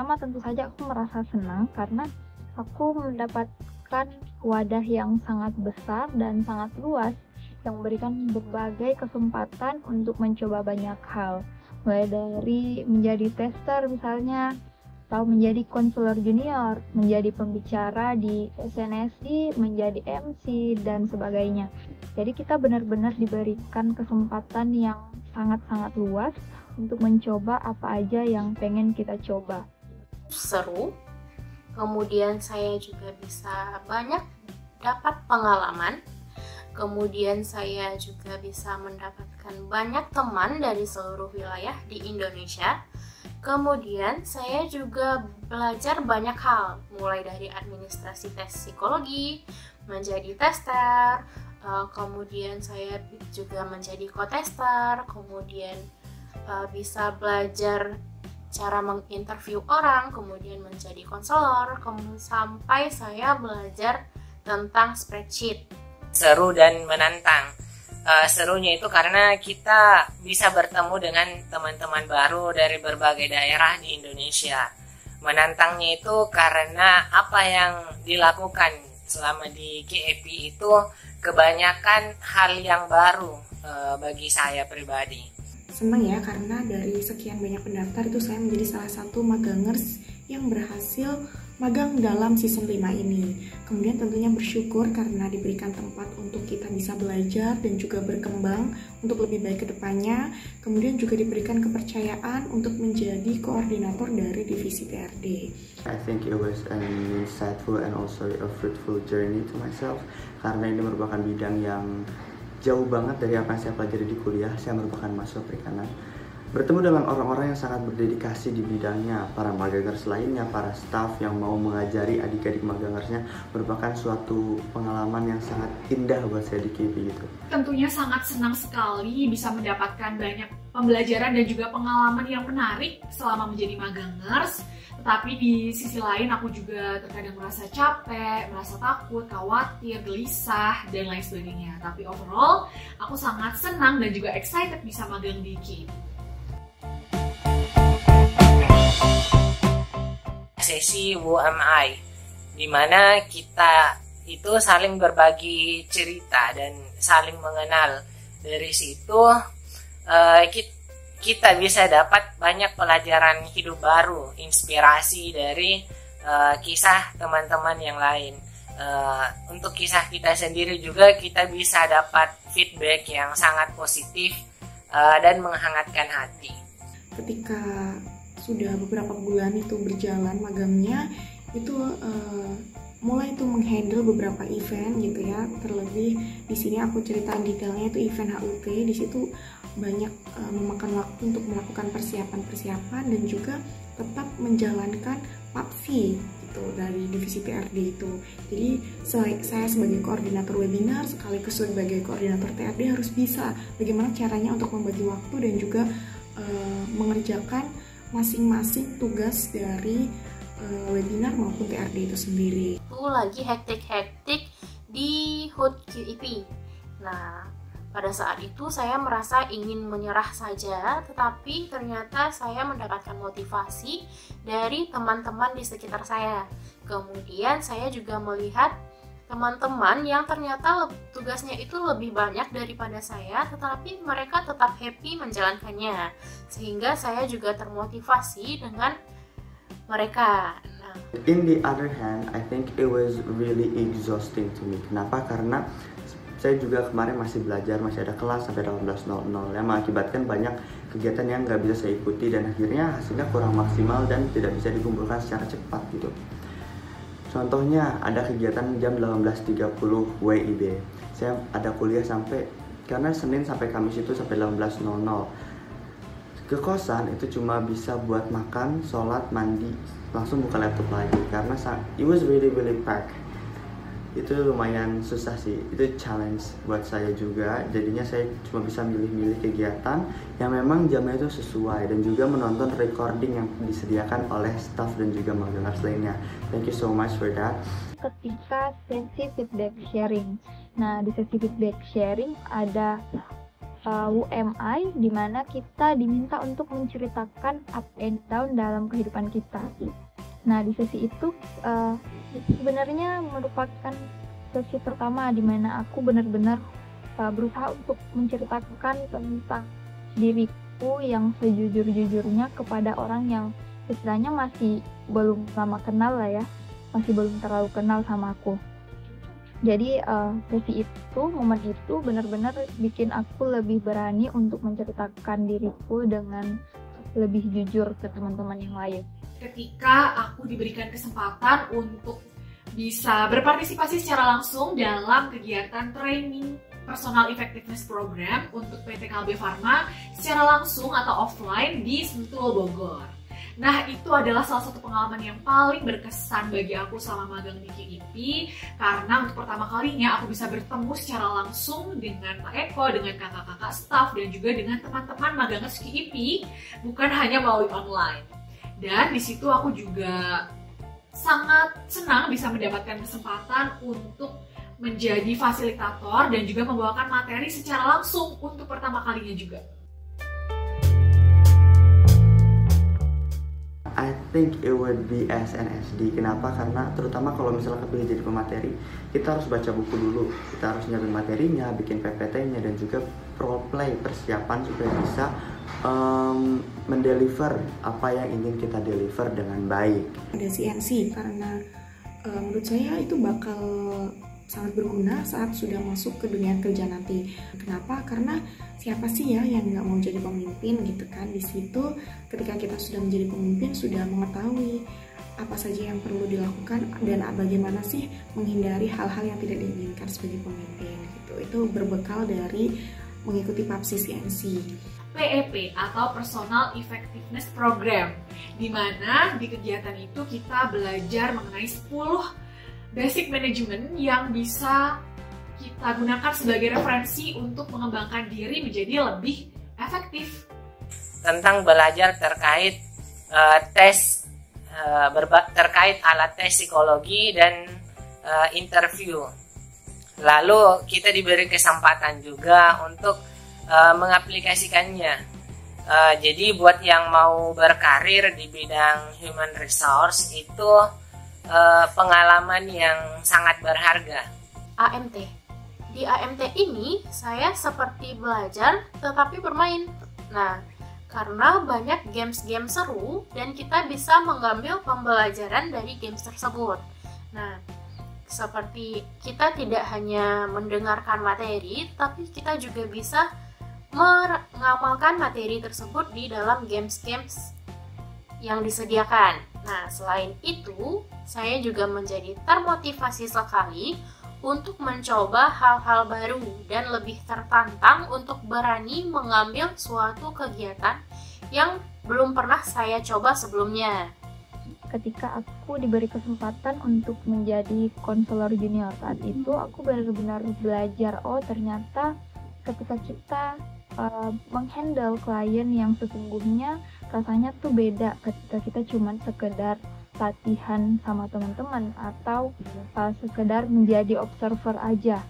pertama tentu saja aku merasa senang karena aku mendapatkan wadah yang sangat besar dan sangat luas yang memberikan berbagai kesempatan untuk mencoba banyak hal, mulai dari menjadi tester misalnya, atau menjadi konselor junior, menjadi pembicara di SNSD, menjadi MC, dan sebagainya. Jadi kita benar-benar diberikan kesempatan yang sangat-sangat luas untuk mencoba apa aja yang pengen kita coba. Seru, kemudian saya juga bisa banyak dapat pengalaman, kemudian saya juga bisa mendapatkan banyak teman dari seluruh wilayah di Indonesia. Kemudian saya juga belajar banyak hal, mulai dari administrasi tes psikologi, menjadi tester, kemudian saya juga menjadi co-tester, kemudian bisa belajar cara menginterview orang, kemudian menjadi konselor, sampai saya belajar tentang spreadsheet. Seru dan menantang. Serunya itu karena kita bisa bertemu dengan teman-teman baru dari berbagai daerah di Indonesia. Menantangnya itu karena apa yang dilakukan selama di KEP itu kebanyakan hal yang baru bagi saya pribadi. Senang ya karena dari sekian banyak pendaftar itu saya menjadi salah satu magangers yang berhasil magang dalam season 5 ini. Kemudian tentunya bersyukur karena diberikan tempat untuk kita bisa belajar dan juga berkembang untuk lebih baik ke depannya. Kemudian juga diberikan kepercayaan untuk menjadi koordinator dari divisi TRD. I think it was an insightful and also a fruitful journey to myself karena ini merupakan bidang yang jauh banget dari apa yang saya pelajari di kuliah. Saya merupakan mahasiswa perikanan. Bertemu dengan orang-orang yang sangat berdedikasi di bidangnya, para magangers lainnya, para staff yang mau mengajari adik-adik magangersnya merupakan suatu pengalaman yang sangat indah buat saya di KIP gitu. Tentunya sangat senang sekali bisa mendapatkan banyak pembelajaran dan juga pengalaman yang menarik selama menjadi magangers. Tetapi di sisi lain aku juga terkadang merasa capek, merasa takut, khawatir, gelisah, dan lain sebagainya. Tapi overall, aku sangat senang dan juga excited bisa magang di KIP. Sesi WMI, di mana kita itu saling berbagi cerita dan saling mengenal. Dari situ kita bisa dapat banyak pelajaran hidup baru, inspirasi dari kisah teman-teman yang lain. Untuk kisah kita sendiri juga kita bisa dapat feedback yang sangat positif dan menghangatkan hati. Ketika sudah beberapa bulan itu berjalan magangnya, itu mulai itu menghandle beberapa event gitu ya. Terlebih di sini aku ceritain detailnya itu event HUT. Di situ banyak memakan waktu untuk melakukan persiapan dan juga tetap menjalankan PAPSI gitu dari divisi TRD itu. Jadi saya sebagai koordinator webinar sekaligus sebagai koordinator TRD harus bisa bagaimana caranya untuk membagi waktu dan juga mengerjakan masing-masing tugas dari webinar maupun TRD itu sendiri. Itu lagi hektik-hektik di HUT KIP. Nah, pada saat itu saya merasa ingin menyerah saja, tetapi ternyata saya mendapatkan motivasi dari teman-teman di sekitar saya. Kemudian saya juga melihat teman-teman yang ternyata tugasnya itu lebih banyak daripada saya, tetapi mereka tetap happy menjalankannya, sehingga saya juga termotivasi dengan mereka. In the other hand, I think it was really exhausting to me. Kenapa? Karena saya juga kemarin masih belajar, masih ada kelas sampai 18.00 yang mengakibatkan banyak kegiatan yang nggak bisa saya ikuti dan akhirnya hasilnya kurang maksimal dan tidak bisa dikumpulkan secara cepat gitu. Contohnya ada kegiatan jam 18.30 WIB. Saya ada kuliah karena Senin sampai Kamis itu sampai 18.00. Ke kosan itu cuma bisa buat makan, sholat, mandi, langsung buka laptop lagi karena it was really packed. Itu lumayan susah sih, itu challenge buat saya juga. Jadinya saya cuma bisa milih-milih kegiatan yang memang jamnya itu sesuai dan juga menonton recording yang disediakan oleh staff dan juga magangers lainnya. Thank you so much for that. Ketika sesi feedback sharing, nah di sesi feedback sharing ada UMI, di mana kita diminta untuk menceritakan up and down dalam kehidupan kita. Nah, di sesi itu sebenarnya merupakan sesi pertama di mana aku benar-benar berusaha untuk menceritakan tentang diriku yang sejujur-jujurnya kepada orang yang istilahnya masih belum lama kenal lah ya, masih belum terlalu kenal sama aku. Jadi sesi itu, momen itu benar-benar bikin aku lebih berani untuk menceritakan diriku dengan lebih jujur ke teman-teman yang lain. Ketika aku diberikan kesempatan untuk bisa berpartisipasi secara langsung dalam kegiatan training Personal Effectiveness Program untuk PT Kalbe Pharma secara langsung atau offline di Sentul, Bogor. Nah, itu adalah salah satu pengalaman yang paling berkesan bagi aku selama magang di QIP, karena untuk pertama kalinya aku bisa bertemu secara langsung dengan Pak Eko, dengan kakak-kakak staff, dan juga dengan teman-teman magangers QIP, bukan hanya melalui online. Dan di situ aku juga sangat senang bisa mendapatkan kesempatan untuk menjadi fasilitator dan juga membawakan materi secara langsung untuk pertama kalinya juga. I think it would be SNSD. Kenapa? Karena terutama kalau misalnya kepilih jadi pemateri, kita harus baca buku dulu, kita harus nyiapin materinya, bikin PPT-nya, dan juga role play, persiapan supaya bisa mendeliver apa yang ingin kita deliver dengan baik. Ada CNC karena menurut saya itu bakal sangat berguna saat sudah masuk ke dunia kerja nanti. Kenapa? Karena siapa sih ya yang nggak mau jadi pemimpin gitu kan? Di situ ketika kita sudah menjadi pemimpin, sudah mengetahui apa saja yang perlu dilakukan dan bagaimana sih menghindari hal-hal yang tidak diinginkan sebagai pemimpin gitu. Itu berbekal dari mengikuti PAPSI CNC. PEP atau Personal Effectiveness Program, di mana di kegiatan itu kita belajar mengenai 10 basic management yang bisa kita gunakan sebagai referensi untuk mengembangkan diri menjadi lebih efektif. Tentang belajar terkait terkait alat tes psikologi dan interview. Lalu kita diberi kesempatan juga untuk mengaplikasikannya. Jadi buat yang mau berkarir di bidang human resource itu pengalaman yang sangat berharga. AMT. Di AMT ini saya seperti belajar tetapi bermain. Nah, karena banyak games-games seru dan kita bisa mengambil pembelajaran dari games tersebut. Nah, seperti kita tidak hanya mendengarkan materi, tapi kita juga bisa mengamalkan materi tersebut di dalam games-games yang disediakan. Nah, selain itu, saya juga menjadi termotivasi sekali untuk mencoba hal-hal baru dan lebih tertantang untuk berani mengambil suatu kegiatan yang belum pernah saya coba sebelumnya. Ketika aku diberi kesempatan untuk menjadi konselor junior saat itu, aku benar-benar belajar, oh ternyata ketika kita menghandle klien yang sesungguhnya rasanya tuh beda ketika kita cuman sekedar latihan sama teman-teman atau sekedar menjadi observer aja.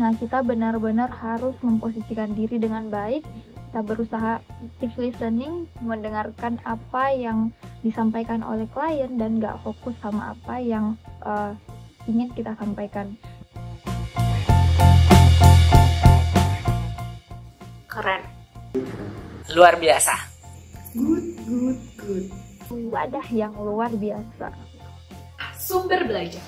Nah, kita benar-benar harus memposisikan diri dengan baik. Kita berusaha active listening, mendengarkan apa yang disampaikan oleh klien dan gak fokus sama apa yang ingin kita sampaikan. Keren. Luar biasa. Good. Wadah yang luar biasa. Sumber belajar.